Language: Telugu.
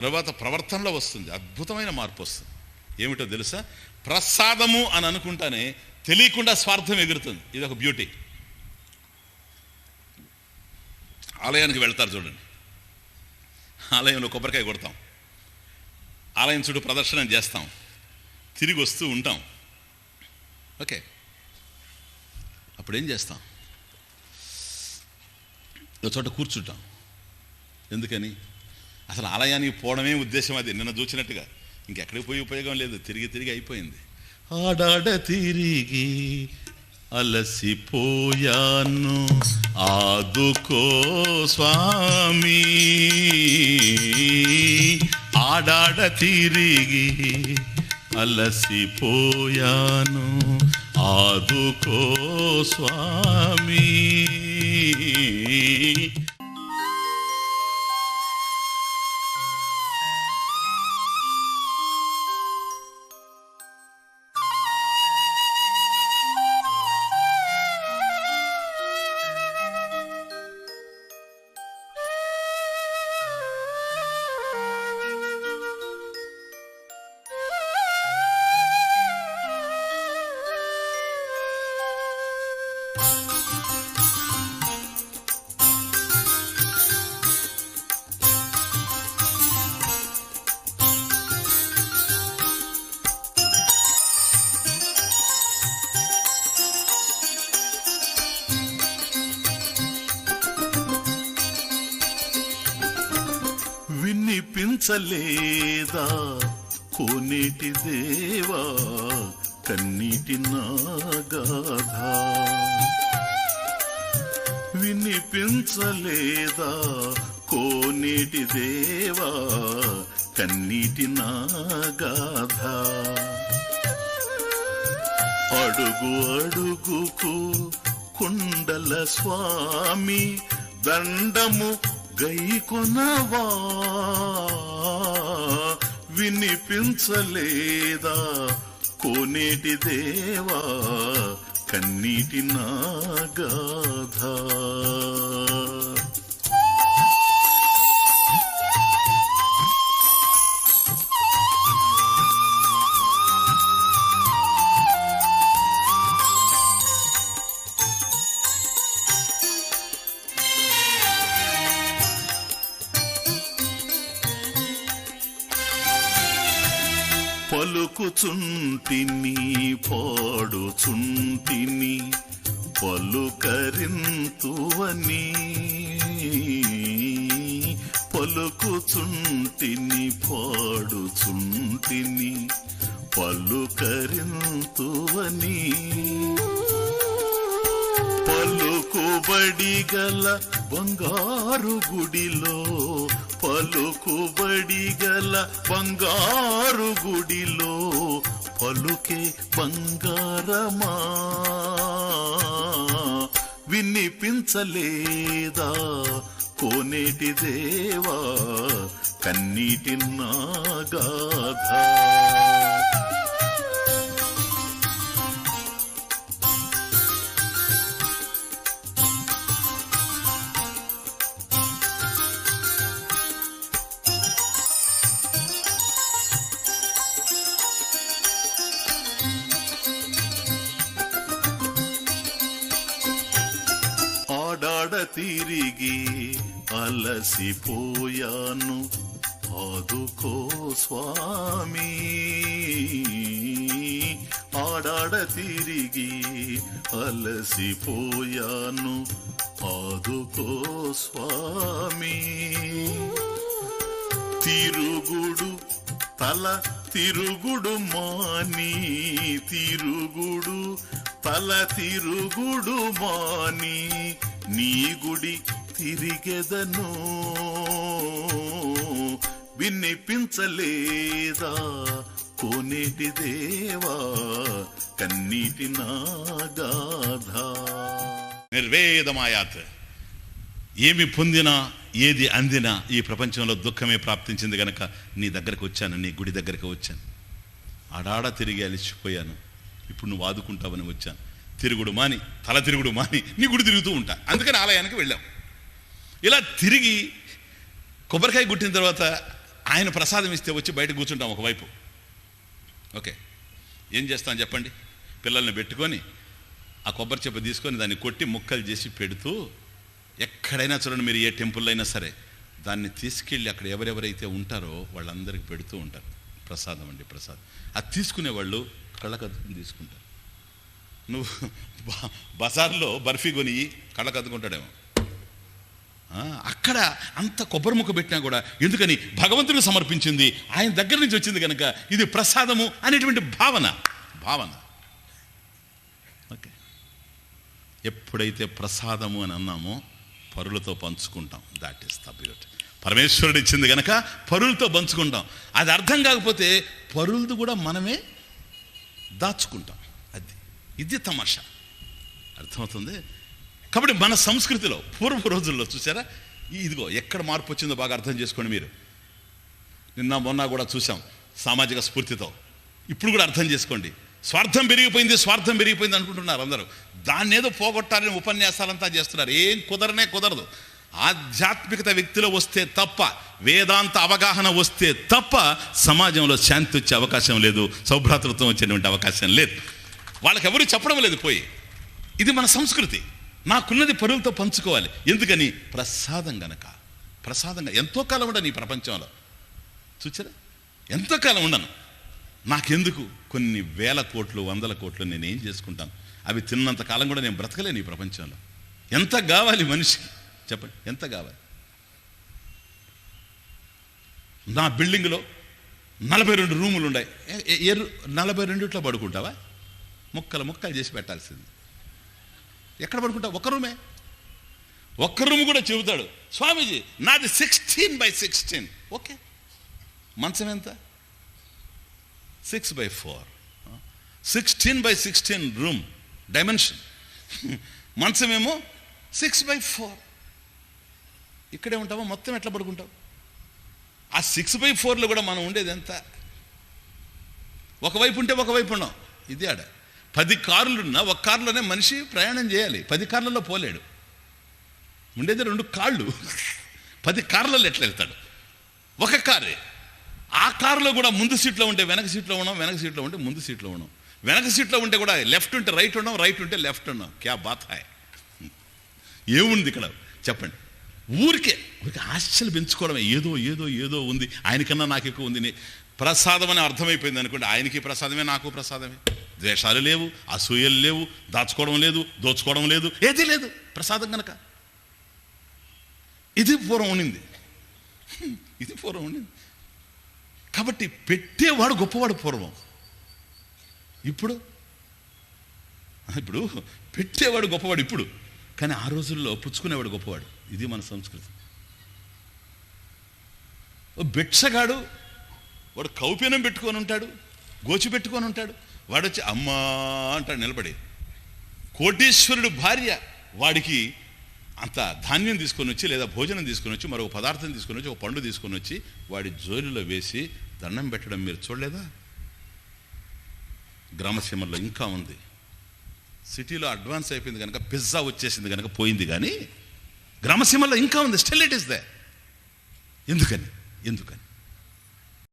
తర్వాత ప్రవర్తనలో వస్తుంది, అద్భుతమైన మార్పు వస్తుంది. ఏమిటో తెలుసా? ప్రసాదము అని అనుకుంటానే తెలియకుండా స్వార్థం ఎగురుతుంది. ఇది ఒక బ్యూటీ. ఆలయానికి వెళ్తారు చూడండి, ఆలయంలో కొబ్బరికాయ కొడతాం, ఆలయం చుట్టూ ప్రదర్శన చేస్తాం, తిరిగి వస్తూ ఉంటాం. ఓకే, అప్పుడేం చేస్తాం? ఒక చోట కూర్చుంటాం. ఎందుకని? అసలు ఆలయానికి పోవడమే ఉద్దేశం. అది నిన్న చూసినట్టుగా ఇంకెక్కడికి పోయి ఉపయోగం లేదు, తిరిగి తిరిగి అయిపోయింది. ఆడాడ తిరిగి అలసిపోయాను, ఆదుకో స్వామి. ఆడాడ తిరిగి అలసిపోయాను, ఆదుకో స్వామి. వినిపించలేదా కోనేటి దేవా కన్నీటి నాగాధ? వినిపించలేదా కోనేటి దేవా కన్నీటి నాగాధ? అడుగు అడుగుకు కుండల స్వామి దండము గైకొనవా? వినిపించలేదా కోనేటి దేవా కన్నీటి నాగాధ? పలుకుచుంటిని పాడుచుంటిని పలుకరింతువని, పలుకుచుంటిని పాడుచుంటిని పలుకరింతువని. పలుకుబడి గల బంగారు గుడిలో, పలుకుబడి గల బంగారు గుడిలో పలుకే బంగారమా? వినిపించలేదా కోనేటి దేవా కన్నీటి నాగాధ? ఆడాడ తిరిగి అలసిపోయాను, ఆదుకో స్వామి. ఆడాడ తిరిగి అలసిపోయాను, ఆదుకో స్వామి. తిరుగుడు తల తిరుగుడు మాని, తిరుగుడు తల తిరుగుడు మాని నీ గుడి తిరిగెదను. వినిపించలేదా కోనేటి దేవా కన్నీటి నాగాధ? నిర్వేదమాయాత్. ఏమి పొందినా ఏది అందినా ఈ ప్రపంచంలో దుఃఖమే ప్రాప్తించింది గనక నీ దగ్గరకు వచ్చాను, నీ గుడి దగ్గరకు వచ్చాను. ఆడాడ తిరిగి అలిసిపోయాను, ఇప్పుడు నువ్వు ఆదుకుంటావని వచ్చాను. తిరుగుడు మాని, తల తిరుగుడు మాని నీ గుడి తిరుగుతూ ఉంటా. అందుకని ఆలయానికి వెళ్ళాం. ఇలా తిరిగి కొబ్బరికాయ గుట్టిన తర్వాత ఆయన ప్రసాదం ఇస్తే వచ్చి బయట కూర్చుంటాం ఒకవైపు. ఓకే, ఏం చేస్తాం చెప్పండి? పిల్లల్ని పెట్టుకొని ఆ కొబ్బరి చెప్ప తీసుకొని దాన్ని కొట్టి ముక్కలు చేసి పెడుతూ, ఎక్కడైనా చూడండి మీరు, ఏ టెంపుల్లో అయినా సరే, దాన్ని తీసుకెళ్ళి అక్కడ ఎవరెవరైతే ఉంటారో వాళ్ళందరికీ పెడుతూ ఉంటారు. ప్రసాదం అండి, ప్రసాదం. అది తీసుకునే వాళ్ళు కళ్ళకద్దుకుని తీసుకుంటారు. నువ్వు బజార్లో బర్ఫీ కొని కళ్ళకద్దుకుంటాడేమో. అక్కడ అంత కొబ్బరి ముక్క పెట్టినా కూడా ఎందుకని? భగవంతుడికి సమర్పించింది, ఆయన దగ్గర నుంచి వచ్చింది కనుక ఇది ప్రసాదము అనేటువంటి భావన. ఓకే, ఎప్పుడైతే ప్రసాదము అని అన్నామో పరులతో పంచుకుంటాం. That is the beauty. పరమేశ్వరుడు ఇచ్చింది కనుక పరులతో పంచుకుంటాం. అది అర్థం కాకపోతే పరులది కూడా మనమే దాచుకుంటాం. ఇది తమాషా. అర్థమవుతుంది? కాబట్టి మన సంస్కృతిలో పూర్వ రోజుల్లో చూసారా, ఇదిగో ఎక్కడ మార్పు వచ్చిందో బాగా అర్థం చేసుకోండి మీరు. నిన్న మొన్న కూడా చూసాం సామాజిక స్ఫూర్తితో. ఇప్పుడు కూడా అర్థం చేసుకోండి. స్వార్థం పెరిగిపోయింది అనుకుంటున్నారు అందరూ. దాన్ని ఏదో పోగొట్టాలని ఉపన్యాసాలంతా చేస్తున్నారు. ఏం కుదరదు. ఆధ్యాత్మికత వ్యక్తిలో వస్తే తప్ప, వేదాంత అవగాహన వస్తే తప్ప సమాజంలో శాంతి వచ్చే అవకాశం లేదు, సౌభ్రాతృత్వం వచ్చేటువంటి అవకాశం లేదు. వాళ్ళకి ఎవరు చెప్పడం లేదు పోయి. ఇది మన సంస్కృతి. నాకున్నది పరులతో పంచుకోవాలి. ఎందుకని? ప్రసాదం గనక. ప్రసాదంగా ఎంతో కాలం ఉండను ఈ ప్రపంచంలో. చూచారా, ఎంతో కాలం ఉండను. నాకెందుకు? కొన్ని వేల కోట్లు, వందల కోట్లు నేనేం చేసుకుంటాను? అవి తిన్నంత కాలం కూడా నేను బ్రతకలేను ఈ ప్రపంచంలో. ఎంత కావాలి మనిషికి చెప్పండి? ఎంత కావాలి? నా బిల్డింగ్లో 42 రూములు ఉన్నాయి. 42 పడుకుంటావా? ముక్కలు చేసి పెట్టాల్సింది. ఎక్కడ పడుకుంటావు? ఒక్క రూమ్ కూడా చెబుతాడు స్వామీజీ, నాది 16x16. ఓకే, మంచం ఎంత? 6x4. 16x16 room dimension. మంచమేమో 6x4. ఇక్కడే ఉంటావా? మొత్తం ఎట్లా పడుకుంటావు? ఆ 6x4లో కూడా మనం ఉండేది ఎంత? ఒకవైపు ఉంటే ఒకవైపు ఉన్నాం. ఇది ఆడ 10 కార్లున్నా ఒక కారులోనే మనిషి ప్రయాణం చేయాలి. 10 కార్లలో పోలేడు. ఉండేది 2 కాళ్ళు. 10 కార్లలో ఎట్లా వెళ్తాడు? ఒక కారే. ఆ కారులో కూడా ముందు సీట్లో ఉంటే వెనక సీట్లో ఉన్నాం, వెనక సీట్లో ఉంటే ముందు సీట్లో ఉన్నాం. వెనక సీట్లో ఉంటే కూడా లెఫ్ట్ ఉంటే రైట్ ఉన్నాం, రైట్ ఉంటే లెఫ్ట్ ఉన్నాం. క్యా బాత్ హాయ్. ఏముంది ఇక్కడ చెప్పండి? ఊరికే ఆశలు పెంచుకోవడమే. ఏదో ఉంది, ఆయనకన్నా నాకు ఎక్కువ ఉంది. ప్రసాదం అని అర్థమైపోయింది అనుకోండి, ఆయనకి ప్రసాదమే, నాకు ప్రసాదమే. ద్వేషాలు లేవు, అసూయలు లేవు, దాచుకోవడం లేదు, దోచుకోవడం లేదు, ఏదీ లేదు. ప్రసాదం కనుక ఇది పూర్వం ఉండింది. కాబట్టి పెట్టేవాడు గొప్పవాడు పూర్వం. ఇప్పుడు పెట్టేవాడు గొప్పవాడు ఇప్పుడు. కానీ ఆ రోజుల్లో పుచ్చుకునేవాడు గొప్పవాడు. ఇది మన సంస్కృతి. భిక్షగాడు వాడు కౌపీనం పెట్టుకొని ఉంటాడు, గోచి పెట్టుకొని ఉంటాడు. వాడు వచ్చి అమ్మా అంటాడు నిలబడి. కోటీశ్వరుడు భార్య వాడికి అంత ధాన్యం తీసుకొని వచ్చి, లేదా భోజనం తీసుకొని వచ్చి, మరొక పదార్థం తీసుకొని వచ్చి, ఒక పండు తీసుకొని వచ్చి వాడి జోలిలో వేసి దండం పెట్టడం మీరు చూడలేదా? గ్రామసీమల్లో ఇంకా ఉంది. సిటీలో అడ్వాన్స్ అయిపోయింది కనుక, పిజ్జా వచ్చేసింది కనుక పోయింది. కానీ గ్రామసీమల్లో ఇంకా ఉంది. Still it is they. ఎందుకని?